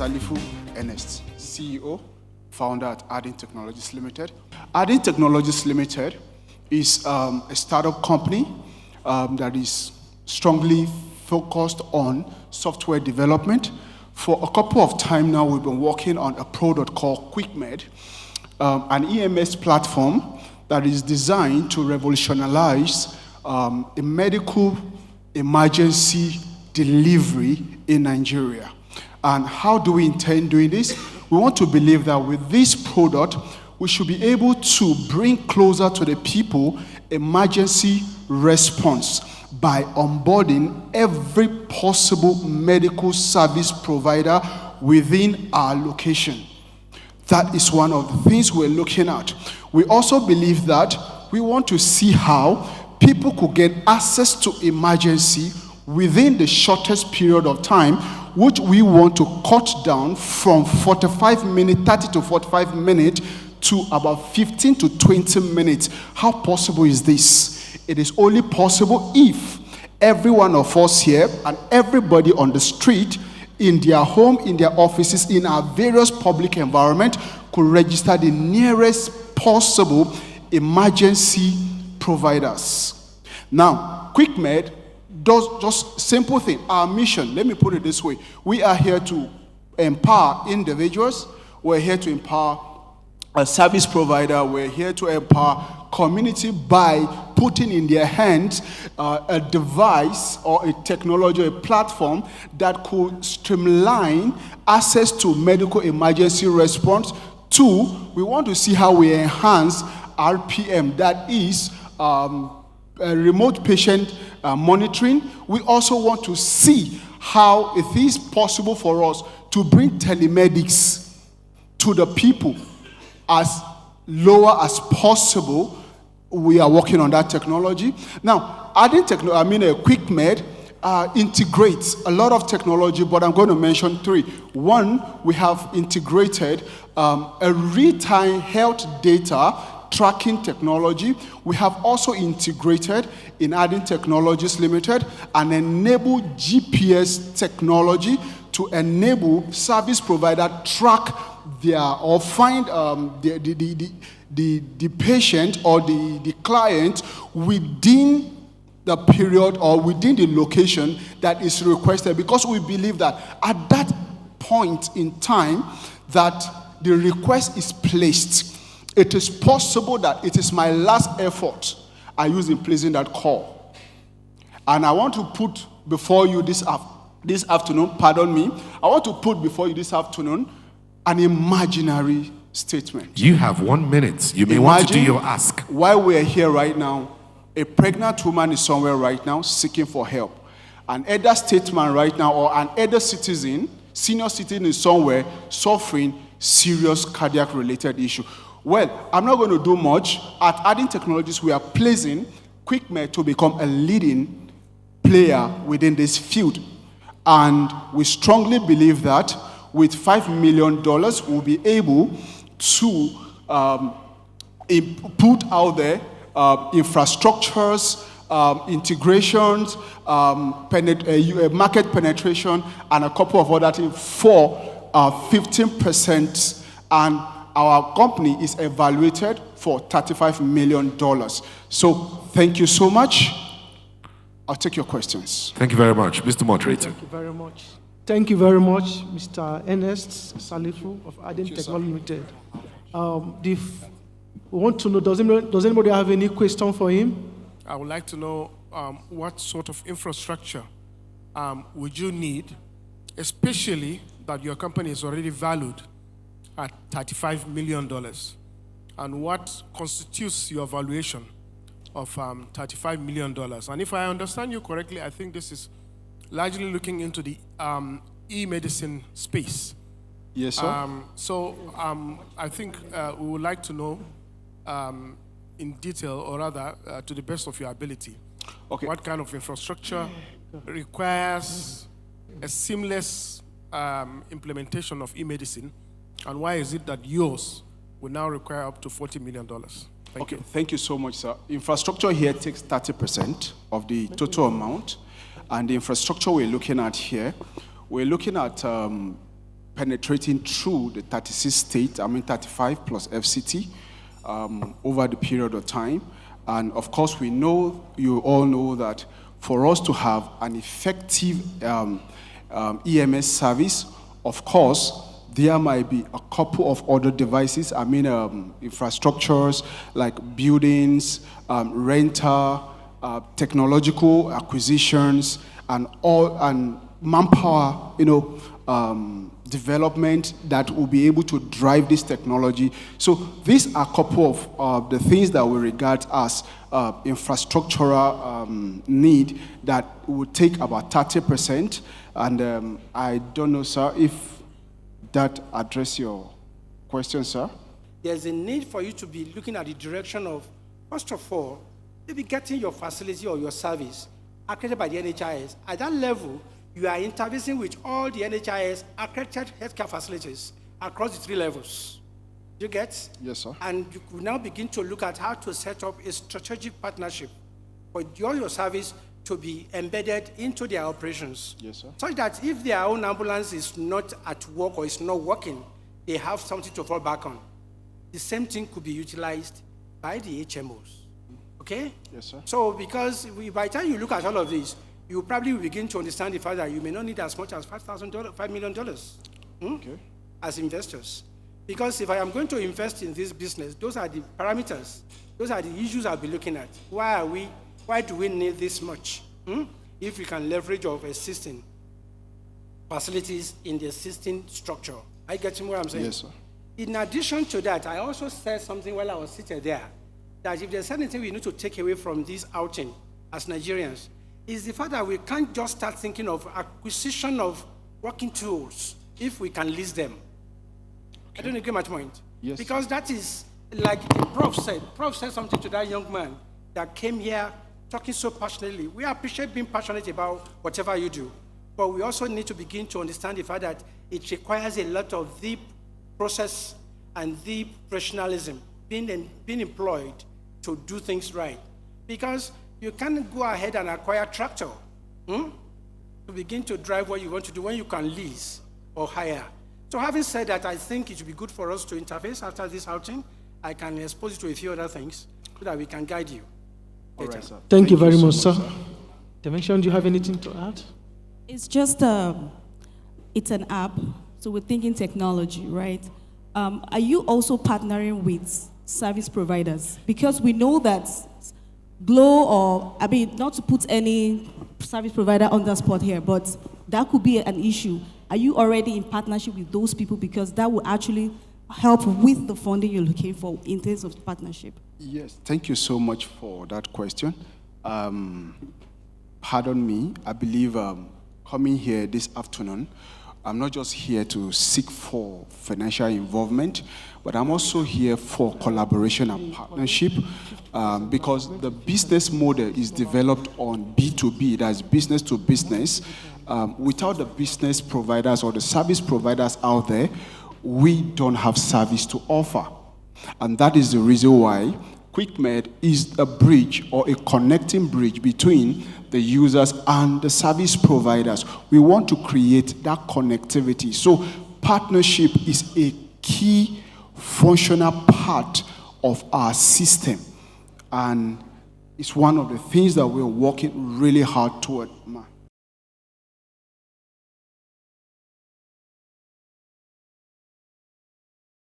Salefu Ernest, CEO, founder at Adain Technologies Limited. Adain Technologies Limited is a startup company that is strongly focused on software development. For a couple of time now, we've been working on a product called QuickMed, an EMS platform that is designed to revolutionize a medical emergency delivery in Nigeria. And how do we intend doing this? We want to believe that with this product, we should be able to bring closer to the people emergency response by onboarding every possible medical service provider within our location. That is one of the things we're looking at. We also believe that we want to see how people could get access to emergency within the shortest period of time, which we want to cut down from 30 to 45 minutes to about 15 to 20 minutes. How possible is this? It is only possible if every one of us here and everybody on the street, in their home, in their offices, in our various public environment, could register the nearest possible emergency providers. Now, QuickMed does just simple thing. Our mission, let me put it this way. We are here to empower individuals. We're here to empower a service provider. We're here to empower community by putting in their hands a device or a technology, a platform that could streamline access to medical emergency response. Two, we want to see how we enhance RPM, that is remote patient monitoring. We also want to see how it is possible for us to bring telemedics to the people as lower as possible. We are working on that technology. Now, QuickMed integrates a lot of technology, but I'm going to mention three. One, we have integrated a real-time health data tracking technology. We have also integrated in Adain Technologies Limited and enabled GPS technology to enable service provider track their or find the patient or the client within the period or within the location that is requested, because we believe that at that point in time that the request is placed, it is possible that it is my last effort I use in placing that call. And I want to put before you this afternoon, pardon me, I want to put before you this afternoon an imaginary statement. You have 1 minute. You may want to do your ask. While we are here right now, a pregnant woman is somewhere right now seeking for help. An elder statesman right now, or an elder citizen, senior citizen is somewhere suffering serious cardiac-related issue. Well, I'm not going to do much. At Adain Technologies, we are placing QuickMed to become a leading player within this field. And we strongly believe that with $5 million, we'll be able to put out there infrastructures, integrations, market penetration, and a couple of other things for 15%. And our company is evaluated for $35 million. So thank you so much. I'll take your questions. Thank you very much. Mr. Moderator. Thank you very much. Thank you very much, Mr. Ernest Salefu of Adain Technologies Limited. We want to know, does anybody have any question for him? I would like to know what sort of infrastructure would you need, especially that your company is already valued at $35 million. And what constitutes your valuation of $35 million? And if I understand you correctly, I think this is largely looking into the e-medicine space. Yes, sir. I think we would like to know in detail, or rather to the best of your ability, what kind of infrastructure requires a seamless implementation of e-medicine, and why is it that yours will now require up to $40 million? Thank you. Thank you so much, sir. Infrastructure here takes 30% of the total amount, and the infrastructure we're looking at here, we're looking at penetrating through the 36 states, 35 plus FCT, over the period of time. And of course, you all know that for us to have an effective EMS service, of course, there might be a couple of other devices, infrastructures like buildings, rental, technological acquisitions, and manpower, development that will be able to drive this technology. So these are a couple of the things that we regard as infrastructural need that would take about 30%. And I don't know, sir, if that addresses your question, sir. There's a need for you to be looking at the direction of, first of all, maybe getting your facility or your service accredited by the NHIS. At that level, you are interfacing with all the NHIS accredited healthcare facilities across the 3 levels. You get? Yes, sir. And you could now begin to look at how to set up a strategic partnership for your service to be embedded into their operations. Yes, sir. Such that if their own ambulance is not at work or is not working, they have something to fall back on. The same thing could be utilized by the HMOs. Okay? Yes, sir. So because by the time you look at all of this, you probably will begin to understand the fact that you may not need as much as $5 million Okay. as investors. Because if I am going to invest in this business, those are the parameters, those are the issues I'll be looking at. Why do we need this much? If we can leverage of existing facilities in the existing structure. I get what I'm saying? Yes, sir. In addition to that, I also said something while I was sitting there, that if there's anything we need to take away from this outing as Nigerians, is the fact that we can't just start thinking of acquisition of working tools if we can lease them. Okay. I don't get my point. Yes. Because that is, like the Prof said. Prof said something to that young man that came here talking so passionately. We appreciate being passionate about whatever you do, but we also need to begin to understand the fact that it requires a lot of deep process and deep professionalism being employed to do things right. Because you can't go ahead and acquire a tractor to begin to drive what you want to do when you can lease or hire. So having said that, I think it would be good for us to interface after this outing. I can expose you to a few other things so that we can guide you. All right, sir. Thank you very much, sir. Dimension, do you have anything to add? It's just, it's an app, so we're thinking technology, right? Are you also partnering with service providers? Because we know that not to put any service provider on the spot here, but that could be an issue. Are you already in partnership with those people? Because that will actually help with the funding you're looking for in terms of partnership. Yes, thank you so much for that question. Pardon me, I believe coming here this afternoon, I'm not just here to seek for financial involvement, but I'm also here for collaboration and partnership because the business model is developed on B2B, that's business to business. Without the business providers or the service providers out there, we don't have service to offer. And that is the reason why QuickMed is a bridge or a connecting bridge between the users and the service providers. We want to create that connectivity. So partnership is a key functional part of our system. And it's one of the things that we're working really hard toward.